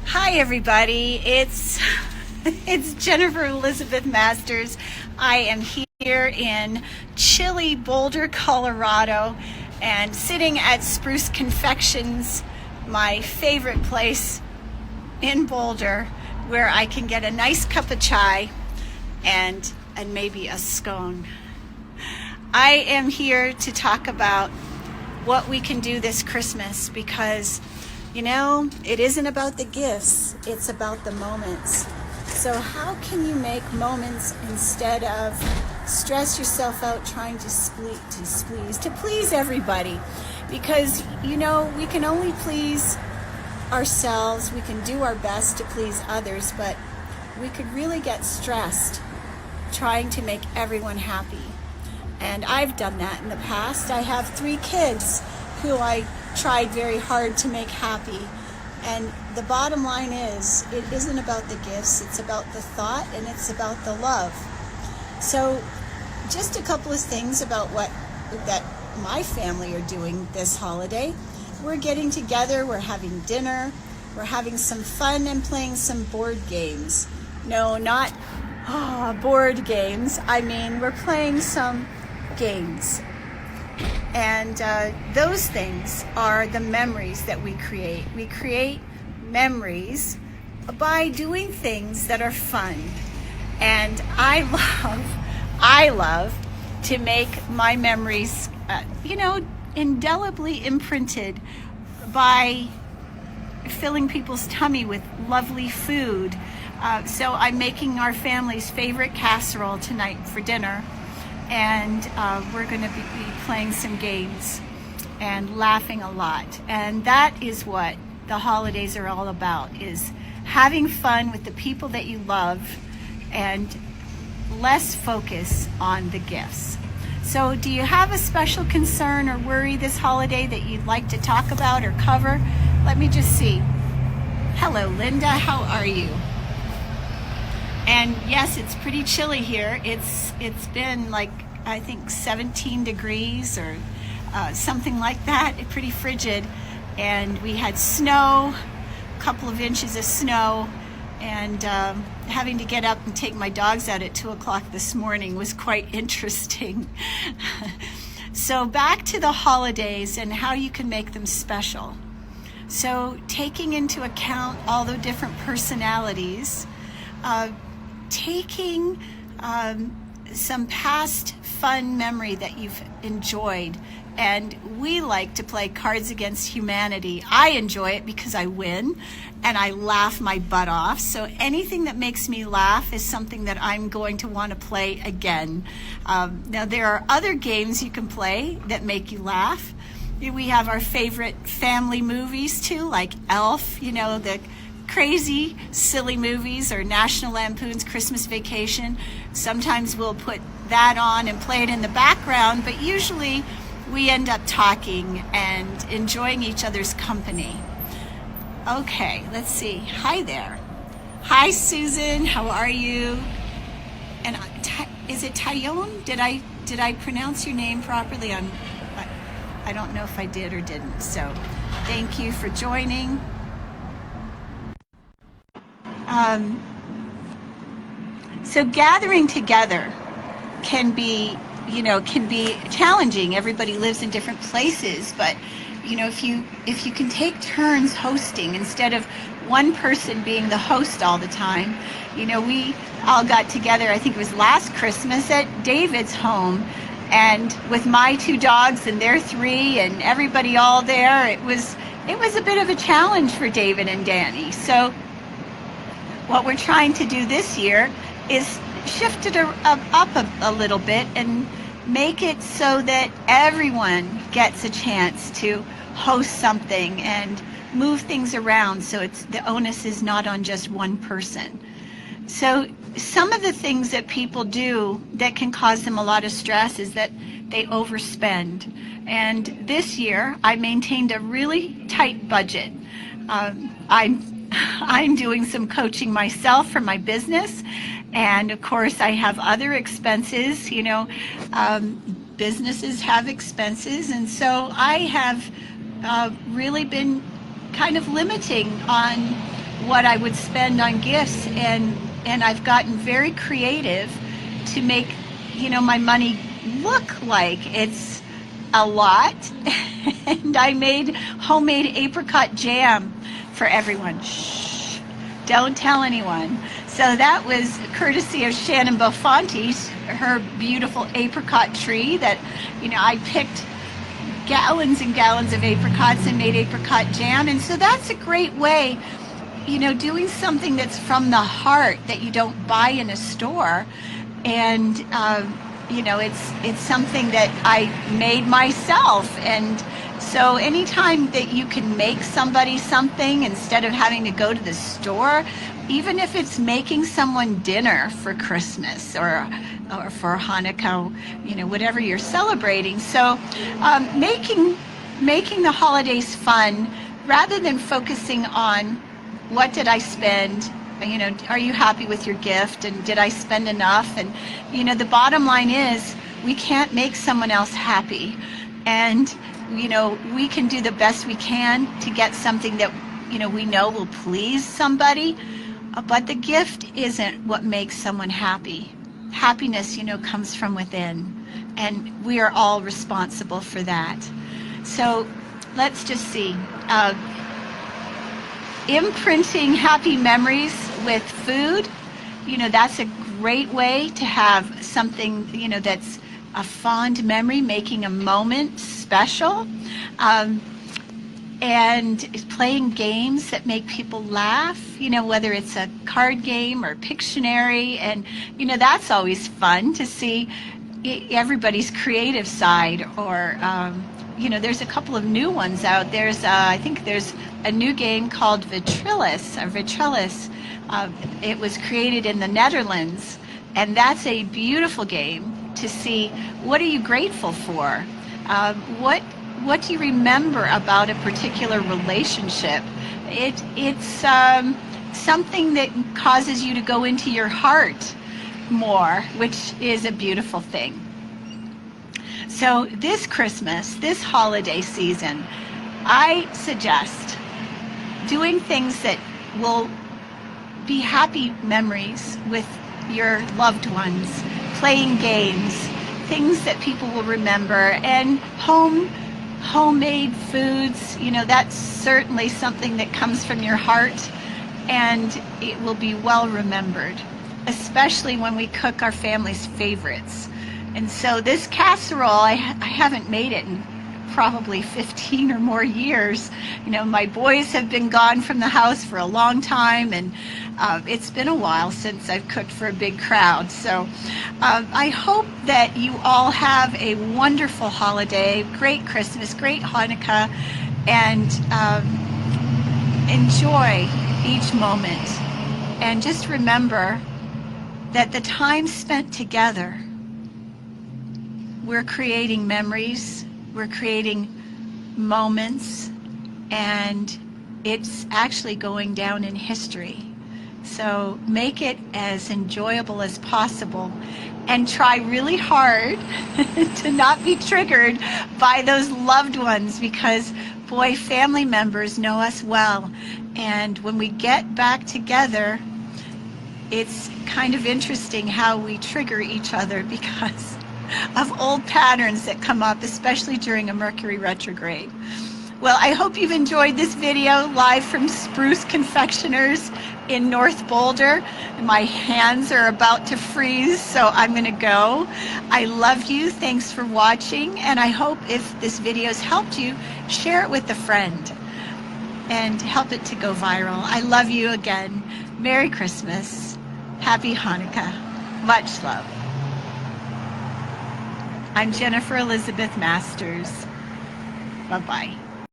Hi everybody, it's Jennifer Elizabeth Masters. I am here in chilly Boulder, Colorado, and sitting at Spruce Confections, my favorite place in Boulder, where I can get a nice cup of chai and maybe a scone. I am here to talk about what we can do this Christmas because it isn't about the gifts, it's about the moments. So how can you make moments instead of stress yourself out trying to please everybody? Because, we can only please ourselves. We can do our best to please others, but we could really get stressed trying to make everyone happy. And I've done that in the past. I have 3 kids who I tried very hard to make happy. And the bottom line is, it isn't about the gifts, it's about the thought and it's about the love. So just a couple of things about what that my family are doing this holiday. We're getting together, we're having dinner, we're having some fun and playing some board games. No, not board games. I mean, we're playing some games. And those things are the memories that we create. We create memories by doing things that are fun. And I love to make my memories, indelibly imprinted by filling people's tummy with lovely food. So I'm making our family's favorite casserole tonight for dinner. And we're going to be playing some games and laughing a lot. And that is what the holidays are all about, is having fun with the people that you love and less focus on the gifts. So do you have a special concern or worry this holiday that you'd like to talk about or cover? Let me just see. Hello, Linda. How are you? And yes, it's pretty chilly here. It's been like, I think 17 degrees or something like that. It's pretty frigid. And we had snow, a couple of inches of snow, and having to get up and take my dogs out at 2 o'clock this morning was quite interesting. So back to the holidays and how you can make them special. So taking into account all the different personalities, taking some past fun memory that you've enjoyed. And we like to play Cards Against Humanity. I enjoy it because I win and I laugh my butt off. So anything that makes me laugh is something that I'm going to want to play again. Now there are other games you can play that make you laugh. We have our favorite family movies too, like Elf, the crazy, silly movies, or National Lampoon's Christmas Vacation. Sometimes we'll put that on and play it in the background, but usually we end up talking and enjoying each other's company. Okay, let's see. Hi there. Hi, Susan. How are you? And is it Tyone? Did I pronounce your name properly? I don't know if I did or didn't. So thank you for joining. So gathering together can be challenging. Everybody lives in different places, but if you can take turns hosting instead of one person being the host all the time. We all got together, I think it was last Christmas, at David's home, and with my 2 dogs and their 3 and everybody all there, it was a bit of a challenge for David and Danny. So what we're trying to do this year is shift it up a little bit and make it so that everyone gets a chance to host something and move things around, so the onus is not on just one person. So some of the things that people do that can cause them a lot of stress is that they overspend. And this year I maintained a really tight budget. I'm doing some coaching myself for my business, and of course I have other expenses. Businesses have expenses, and so I have really been kind of limiting on what I would spend on gifts, and I've gotten very creative to make, my money look like it's a lot. And I made homemade apricot jam for everyone. Shh, don't tell anyone. So that was courtesy of Shannon Bofonte, her beautiful apricot tree that, I picked gallons and gallons of apricots and made apricot jam. And so that's a great way, doing something that's from the heart that you don't buy in a store. And, it's something that I made myself. And so anytime that you can make somebody something instead of having to go to the store, even if it's making someone dinner for Christmas or for Hanukkah, whatever you're celebrating. So making the holidays fun rather than focusing on what did I spend, are you happy with your gift, and did I spend enough? And, the bottom line is we can't make someone else happy. And, we can do the best we can to get something that, we know will please somebody. But the gift isn't what makes someone happy. Happiness, comes from within. And we are all responsible for that. So let's just see. Imprinting happy memories with food, that's a great way to have something, that's a fond memory, making a moment special. And playing games that make people laugh, whether it's a card game or Pictionary. And, that's always fun to see everybody's creative side. Or, there's a couple of new ones out. I think there's a new game called Vitrillis. It was created in the Netherlands. And that's a beautiful game to see what are you grateful for? What do you remember about a particular relationship? It's something that causes you to go into your heart more, which is a beautiful thing. So this Christmas, this holiday season, I suggest doing things that will be happy memories with your loved ones, playing games, things that people will remember, and homemade foods, that's certainly something that comes from your heart, and it will be well remembered, especially when we cook our family's favorites. And so this casserole, I haven't made it in probably 15 or more years. My boys have been gone from the house for a long time, and it's been a while since I've cooked for a big crowd. So I hope that you all have a wonderful holiday, great Christmas, great Hanukkah, and enjoy each moment. And just remember that the time spent together, we're creating memories, we're creating moments, and it's actually going down in history. So make it as enjoyable as possible, and try really hard to not be triggered by those loved ones, because boy, family members know us well. And when we get back together, it's kind of interesting how we trigger each other because of old patterns that come up, especially during a Mercury retrograde. Well, I hope you've enjoyed this video live from Spruce Confectioners in North Boulder. My hands are about to freeze, so I'm going to go. I love you. Thanks for watching, and I hope if this video has helped you, share it with a friend and help it to go viral. I love you again. Merry Christmas. Happy Hanukkah. Much love. I'm Jennifer Elizabeth Masters. Bye-bye.